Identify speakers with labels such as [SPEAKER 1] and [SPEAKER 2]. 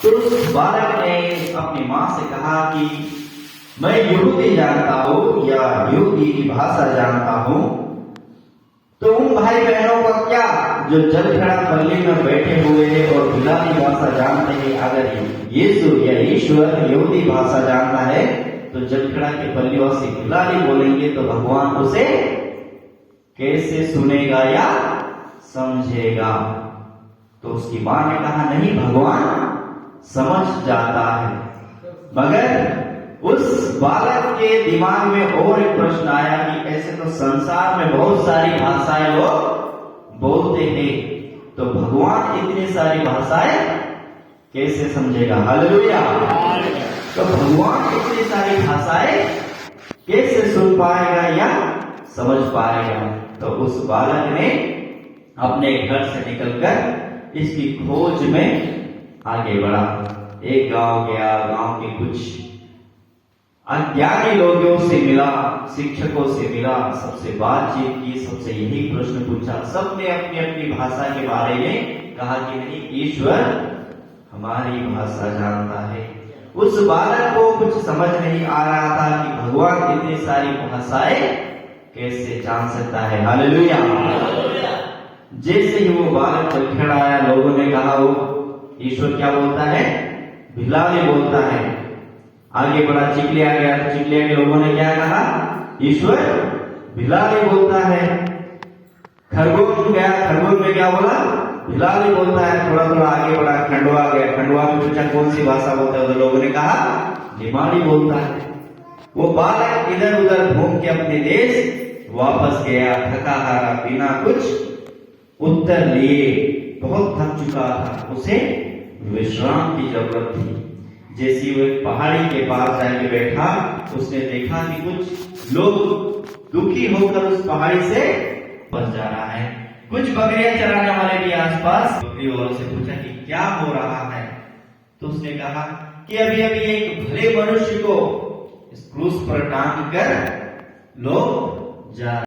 [SPEAKER 1] तो उस बालक ने अपनी माँ से कहा कि मैं यहूदी जानता हूँ या यहूदी की भाषा जानता हूँ, तो उन भाई बहनों का क्या जो जलखड़ा पल्ली में बैठे हुए हैं और बिलाली भाषा जानते हैं, अगर यीशु या ईश्वर यहूदी भाषा जानता है तो जलखड़ा के पल्लीवासी बिलाली बोलेंगे तो भगवान उसे कैसे सुनेगा या समझेगा। तो उसकी मां ने कहा नहीं, भगवान समझ जाता है। मगर उस बालक के दिमाग में और एक प्रश्न आया कि ऐसे तो संसार में बहुत सारी भाषाएं लोग बोलते हैं, तो भगवान इतनी सारी भाषाएं कैसे समझेगा। हालेलुया। तो भगवान इतनी सारी भाषाएं कैसे सुन पाएगा या समझ पाएगा। तो उस बालक ने अपने घर से निकलकर इसकी खोज में आगे बढ़ा। एक गांव गया, गांव के कुछ अज्ञानी लोगों से मिला, शिक्षकों से मिला, सबसे बातचीत की, सबसे यही प्रश्न पूछा। सबने अपनी अपनी भाषा के बारे में कहा कि नहीं, ईश्वर हमारी भाषा जानता है। उस बालक को कुछ समझ नहीं आ रहा था कि भगवान इतनी सारी भाषाएं कैसे जान सकता है। हालेलुया। जैसे ही वो बालक लड़खड़ाया, लोगों ने कहा वो ईश्वर क्या बोलता है, बिलाली बोलता है। आगे बढ़ा, चिकलिया गया तो चिकलिया के लोगों ने क्या कहा, ईश्वर बिलाली बोलता है। खरगोश गया, खरगोश में क्या बोला, बिलाली बोलता है। थोड़ा थोड़ा आगे बढ़ा, खंडवा गया, खंडवा में पूछा कौन सी भाषा बोलता है, तो लोगों ने कहा निमाड़ी बोलता है। वो बालक इधर उधर घूम के अपने देश वापस गया, थका हारा, बिना कुछ उत्तर लिए, बहुत थक चुका था, उसे विश्राम की जरूरत थी। जैसे वो एक पहाड़ी के पास जाके बैठा, उसने देखा कि कुछ लोग दुखी होकर उस पहाड़ी से बच जा रहा है। कुछ बकरियां चराने वाले भी आसपास, बकरी वालों से पूछा कि क्या हो रहा है। तो उसने कहा कि अभी अभी एक भले मनुष्य को इस क्रूस पर टांग कर लोग जा